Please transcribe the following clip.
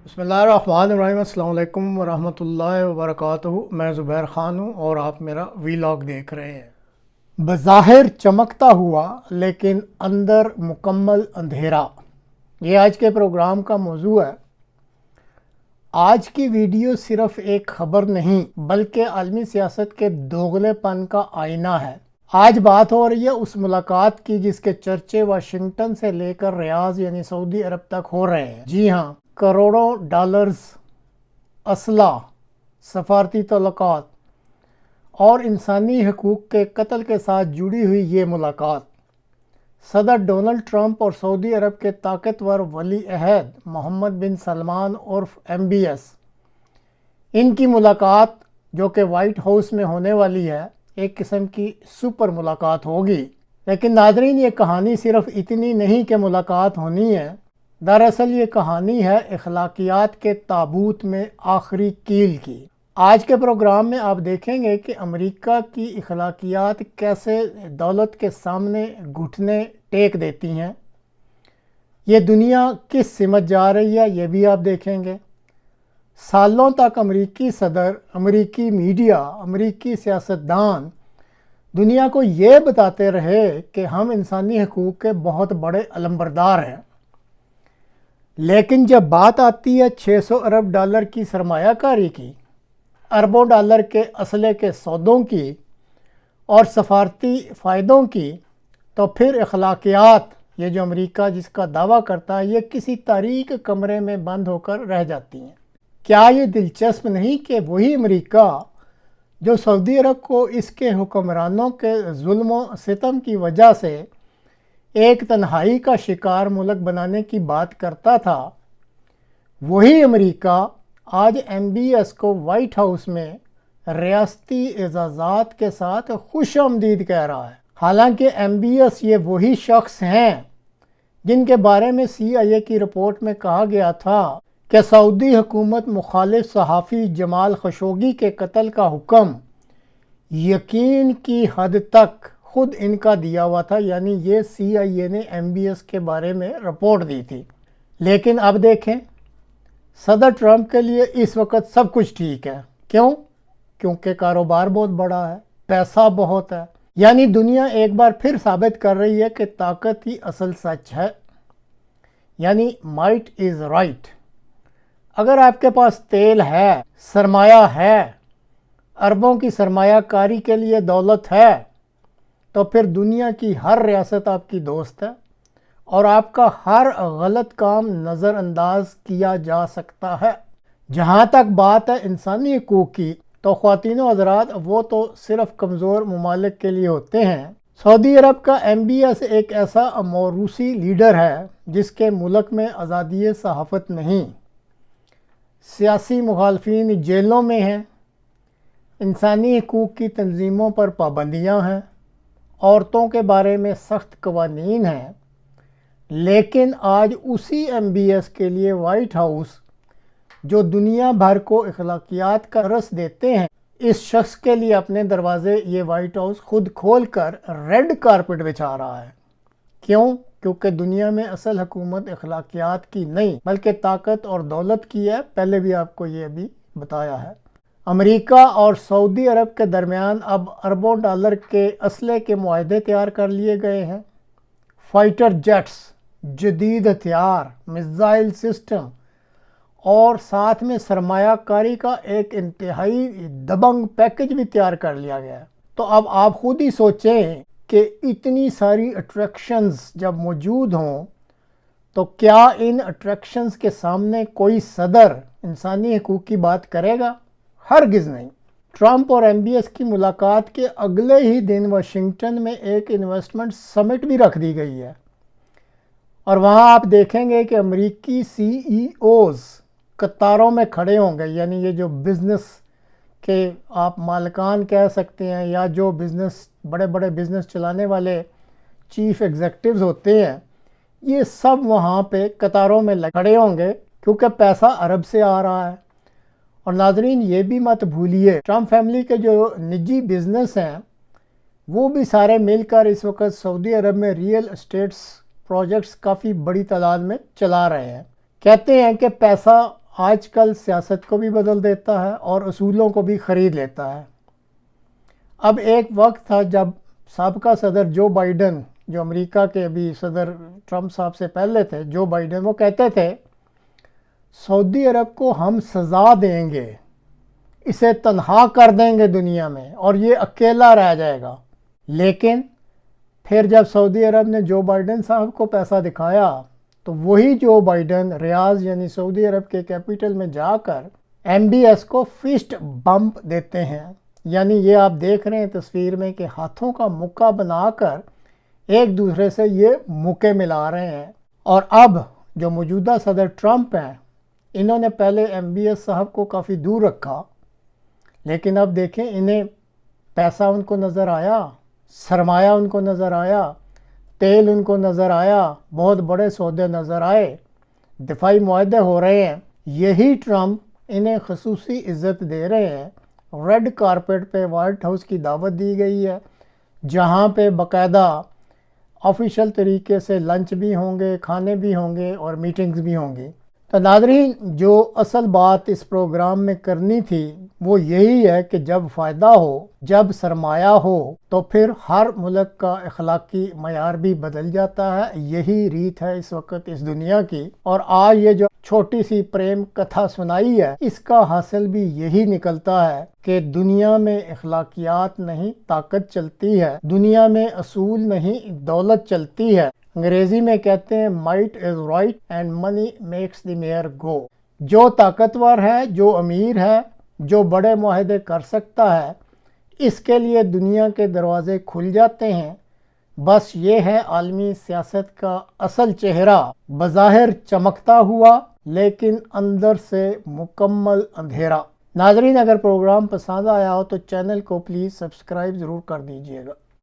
बिस्मिल्लाहिर्रहमानिर्रहीम। अस्सलाम वालेकुम वरहमतुल्लाहि वबरकातुहू। मैं ज़ुबैर ख़ान हूँ और आप मेरा वीलॉग देख रहे हैं। बज़ाहिर चमकता हुआ लेकिन अंदर मुकम्मल अंधेरा, ये आज के प्रोग्राम का मौजू है। आज की वीडियो सिर्फ एक खबर नहीं बल्कि आलमी सियासत के दोगलेपन का आईना है। आज बात हो रही है उस मुलाकात की जिसके चर्चे वाशिंगटन से लेकर रियाज यानी सऊदी अरब तक हो रहे हैं। जी हाँ, करोड़ों डॉलर्स, असला, सफारती तल्लुकात और इंसानी हकूक़ के कत्ल के साथ जुड़ी हुई ये मुलाकात सदर डोनाल्ड ट्रंप और सऊदी अरब के ताकतवर वली अहद मोहम्मद बिन सलमान उर्फ MBS, इनकी मुलाकात जो कि वाइट हाउस में होने वाली है, एक किस्म की सुपर मुलाकात होगी। लेकिन नाज़रीन, ये कहानी सिर्फ इतनी नहीं कि मुलाकात होनी है। दरअसल ये कहानी है अखलाकियात के ताबूत में आखिरी कील की। आज के प्रोग्राम में आप देखेंगे कि अमेरिका की अखलाकियात कैसे दौलत के सामने घुटने टेक देती हैं। ये दुनिया किस सिमत जा रही है ये भी आप देखेंगे। सालों तक अमेरिकी सदर, अमेरिकी मीडिया, अमेरिकी सियासतदान दुनिया को ये बताते रहे कि हम इंसानी हकूक़ के बहुत बड़े अलंबरदार हैं, लेकिन जब बात आती है 600 अरब डॉलर की सरमायाकारी की, अरबों डॉलर के असले के सौदों की और सफारती फ़ायदों की, तो फिर अखलाकियात, ये जो अमेरिका जिसका दावा करता है, ये किसी तारीक कमरे में बंद होकर रह जाती हैं। क्या ये दिलचस्प नहीं कि वही अमेरिका जो सऊदी अरब को इसके हुक्मरानों के जुल्म व सितम की वजह से एक तन्हाई का शिकार मुल्क बनाने की बात करता था, वही अमेरिका आज MBS को वाइट हाउस में रियासती एजाज़ात के साथ खुश आमदीद कह रहा है। हालांकि MBS ये वही शख्स हैं जिनके बारे में CIA की रिपोर्ट में कहा गया था कि सऊदी हुकूमत मुखालिफ सहाफ़ी जमाल खशोगी के कत्ल का हुक्म यकीन की हद तक खुद इनका दिया हुआ था, यानी ये CIA ने MBS के बारे में रिपोर्ट दी थी। लेकिन अब देखें, सदर ट्रंप के लिए इस वक्त सब कुछ ठीक है। क्यों? क्योंकि कारोबार बहुत बड़ा है, पैसा बहुत है, यानी दुनिया एक बार फिर साबित कर रही है कि ताकत ही असल सच है, यानी माइट इज़ राइट। अगर आपके पास तेल है, सरमाया है, अरबों की सरमायाकारी के लिए दौलत है, तो फिर दुनिया की हर रियासत आपकी दोस्त है और आपका हर गलत काम नज़रअंदाज किया जा सकता है। जहाँ तक बात है इंसानी हकूक़ की, तो ख़वातीन व हज़रात, वो तो सिर्फ़ कमज़ोर ममालिक के लिए होते हैं। सऊदी अरब का MBS एक ऐसा मौरूसी लीडर है जिसके मुल्क में आज़ादी सहाफ़त नहीं, सियासी मुखालफिन जेलों में हैं, इंसानी हकूक़ की तंजीमों पर पाबंदियाँ हैं, औरतों के बारे में सख्त कवानीन हैं। लेकिन आज उसी MBS के लिए वाइट हाउस, जो दुनिया भर को अखलाकियात का रस देते हैं, इस शख्स के लिए अपने दरवाजे ये वाइट हाउस खुद खोल कर रेड कारपेट बिछा रहा है। क्यों? क्योंकि दुनिया में असल हुकूमत अखलाकियात की नहीं बल्कि ताकत और दौलत की है। पहले भी आपको ये अभी बताया है। अमेरिका और सऊदी अरब के दरमियान अब अरबों डॉलर के असले के मुआहदे तैयार कर लिए गए हैं। फाइटर जेट्स, जदीद हथियार, मिसाइल सिस्टम और साथ में सरमायाकारी का एक इंतहाई दबंग पैकेज भी तैयार कर लिया गया है। तो अब आप खुद ही सोचें कि इतनी सारी अट्रैक्शंस जब मौजूद हों, तो क्या इन अट्रैक्शंस के सामने कोई सदर इंसानी हकूक़ की बात करेगा? हरगिज़ नहीं। ट्रंप और MBS की मुलाकात के अगले ही दिन वाशिंगटन में एक इन्वेस्टमेंट समिट भी रख दी गई है और वहाँ आप देखेंगे कि अमेरिकी CEOs कतारों में खड़े होंगे, यानी ये जो बिज़नेस के आप मालिकान कह सकते हैं या जो बिज़नेस, बड़े बड़े बिज़नेस चलाने वाले चीफ़ एग्जेक्टिव्स होते हैं, ये सब वहाँ पे कतारों में खड़े होंगे क्योंकि पैसा अरब से आ रहा है। और नाजरीन, ये भी मत भूलिए, ट्रंप फैमिली के जो निजी बिज़नेस हैं वो भी सारे मिलकर इस वक्त सऊदी अरब में रियल एस्टेट्स प्रोजेक्ट्स काफ़ी बड़ी तादाद में चला रहे हैं। कहते हैं कि पैसा آج کل سیاست کو بھی بدل دیتا ہے اور اصولوں کو بھی خرید لیتا ہے۔ اب ایک وقت تھا جب سابقہ صدر جو بائیڈن، جو امریکہ کے ابھی صدر ٹرمپ صاحب سے پہلے تھے، جو بائیڈن، وہ کہتے تھے سعودی عرب کو ہم سزا دیں گے، اسے تنہا کر دیں گے دنیا میں اور یہ اکیلا رہ جائے گا۔ لیکن پھر جب سعودی عرب نے جو بائیڈن صاحب کو پیسہ دکھایا تو وہی جو بائیڈن ریاض یعنی سعودی عرب کے کیپٹل میں جا کر MBS کو فسٹ بمپ دیتے ہیں، یعنی یہ آپ دیکھ رہے ہیں تصویر میں کہ ہاتھوں کا مکہ بنا کر ایک دوسرے سے یہ مکے ملا رہے ہیں۔ اور اب جو موجودہ صدر ٹرمپ ہیں، انہوں نے پہلے MBS صاحب کو کافی دور رکھا، لیکن اب دیکھیں انہیں پیسہ ان کو نظر آیا، سرمایہ ان کو نظر آیا، تیل ان کو نظر آیا، بہت بڑے سودے نظر آئے، دفاعی معاہدے ہو رہے ہیں۔ یہی ٹرمپ انہیں خصوصی عزت دے رہے ہیں۔ ریڈ کارپیٹ پہ وائٹ ہاؤس کی دعوت دی گئی ہے، جہاں پہ باقاعدہ آفیشیل طریقے سے لنچ بھی ہوں گے، کھانے بھی ہوں گے اور میٹنگز بھی ہوں گی۔ تو ناظرین، جو اصل بات اس پروگرام میں کرنی تھی وہ یہی ہے کہ جب فائدہ ہو، جب سرمایہ ہو، تو پھر ہر ملک کا اخلاقی معیار بھی بدل جاتا ہے۔ یہی ریت ہے اس وقت اس دنیا کی، اور آج یہ جو چھوٹی سی پریم کتھا سنائی ہے، اس کا حاصل بھی یہی نکلتا ہے کہ دنیا میں اخلاقیات نہیں، طاقت چلتی ہے، دنیا میں اصول نہیں، دولت چلتی ہے۔ انگریزی میں کہتے ہیں might is right and money makes the mare go. جو طاقتور ہے، جو امیر ہے، جو بڑے معاہدے کر سکتا ہے، اس کے لیے دنیا کے دروازے کھل جاتے ہیں۔ بس یہ ہے عالمی سیاست کا اصل چہرہ، بظاہر چمکتا ہوا لیکن اندر سے مکمل اندھیرا۔ ناظرین، اگر پروگرام پسند آیا ہو تو چینل کو پلیز سبسکرائب ضرور کر دیجیے گا۔